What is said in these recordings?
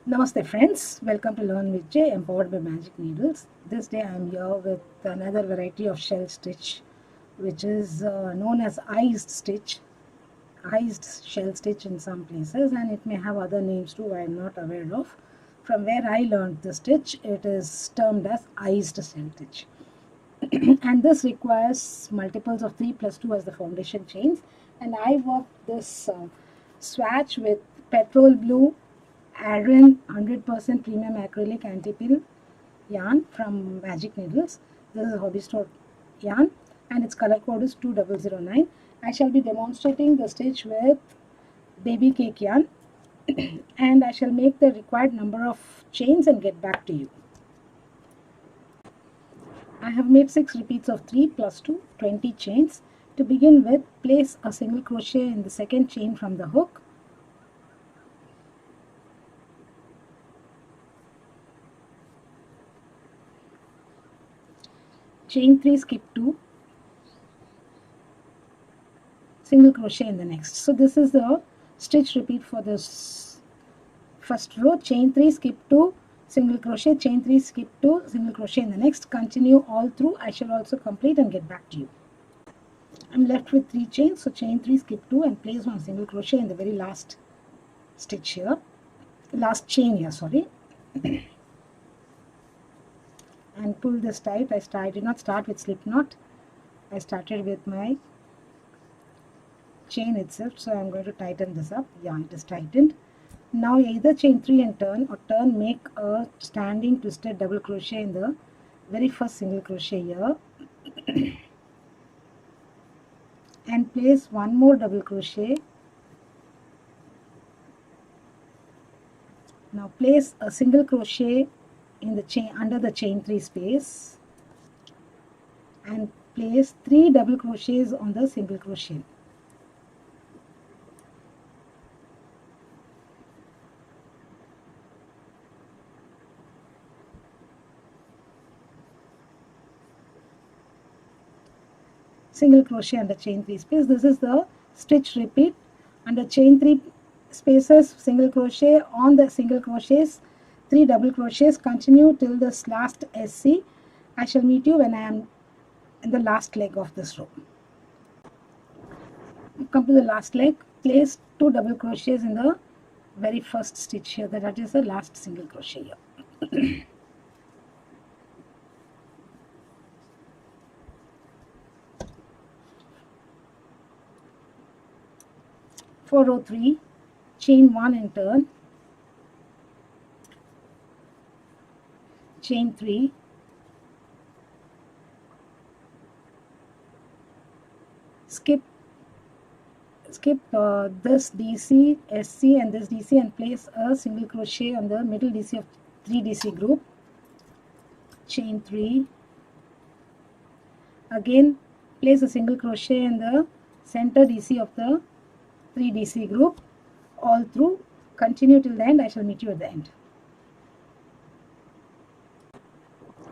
Namaste friends, welcome to Learn with J, empowered by Magic Needles. This day I am here with another variety of shell stitch, which is known as iced stitch, iced shell stitch in some places, and it may have other names too I am not aware of. From where I learned the stitch, it is termed as iced shell stitch. And this requires multiples of 3 plus 2 as the foundation chains, and I worked this swatch with petrol blue Aran 100% premium acrylic anti-pill yarn from Magic Needles. This is hobby store yarn and its color code is 2009. I shall be demonstrating the stitch with baby cake yarn and I shall make the required number of chains and get back to you. I have made 6 repeats of 3 plus 2, 20 chains. To begin with, place a single crochet in the second chain from the hook. Chain 3, skip 2, single crochet in the next. So this is the stitch repeat for this first row. Chain 3, skip 2, single crochet, chain 3, skip 2, single crochet in the next. Continue all through. I shall also complete and get back to you. I'm left with 3 chains, so chain 3, skip 2 and place 1 single crochet in the very last stitch here, last chain here, sorry. And pull this tight. I did not start with slip knot. I started with my chain itself, so I'm going to tighten this up. Yeah, it is tightened. Now either chain 3 and turn, or turn, make a standing twisted double crochet in the very first single crochet here and place 1 more double crochet. Now place a single crochet in the chain under the chain 3 space and place 3 double crochets on the single crochet. Single crochet under chain 3 space. This is the stitch repeat. Under chain 3 spaces, single crochet, on the single crochets, 3 double crochets. Continue till this last SC. I shall meet you when I am in the last leg of this row. Come to the last leg, place 2 double crochets in the very first stitch here, that is the last single crochet here. For row 3, chain 1 and turn, chain 3, skip this DC, SC and this DC and place a single crochet on the middle DC of 3 DC group, chain 3, again place a single crochet in the center DC of the 3 DC group, all through. Continue till the end. I shall meet you at the end.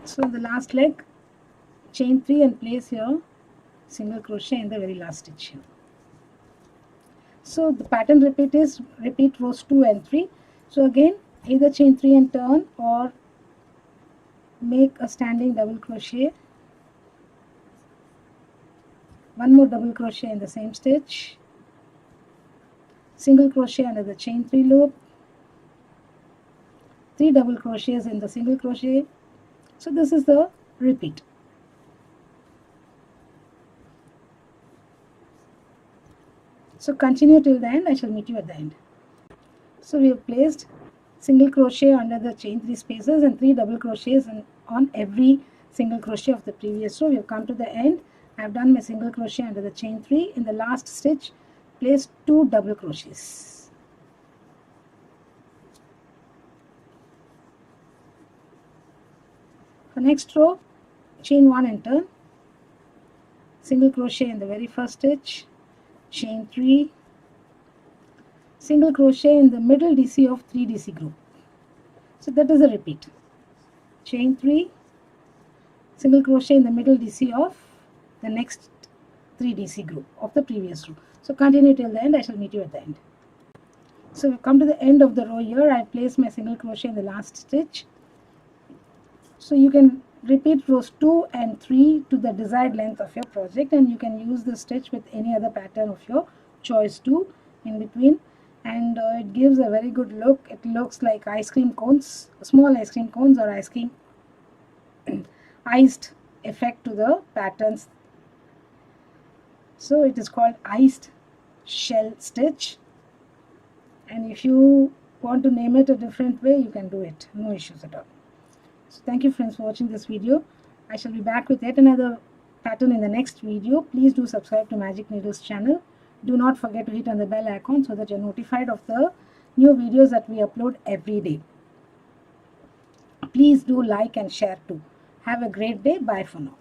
So the last leg, chain 3 and place here single crochet in the very last stitch here. So the pattern repeat is repeat rows 2 and 3. So again, either chain 3 and turn or make a standing double crochet, 1 more double crochet in the same stitch, single crochet under the chain 3 loop, 3 double crochets in the single crochet. So this is the repeat. So continue till the end. I shall meet you at the end. So we have placed single crochet under the chain 3 spaces and 3 double crochets on every single crochet of the previous row. We have come to the end. I have done my single crochet under the chain 3. In the last stitch, place 2 double crochets. For next row, chain 1 and turn, single crochet in the very first stitch, chain 3, single crochet in the middle DC of 3 DC group. So that is a repeat. Chain 3, single crochet in the middle DC of the next 3 DC group of the previous row. So continue till the end. I shall meet you at the end. So we come to the end of the row here. I place my single crochet in the last stitch. So you can repeat rows 2 and 3 to the desired length of your project, and you can use the stitch with any other pattern of your choice too in between, and it gives a very good look. It looks like ice cream cones, small ice cream cones, or ice cream iced effect to the patterns. So it is called iced shell stitch, and if you want to name it a different way, you can do it, no issues at all. So thank you friends for watching this video. I shall be back with yet another pattern in the next video. Please do subscribe to Magic Needles channel. Do not forget to hit on the bell icon so that you're notified of the new videos that we upload every day. Please do like and share too. Have a great day. Bye for now.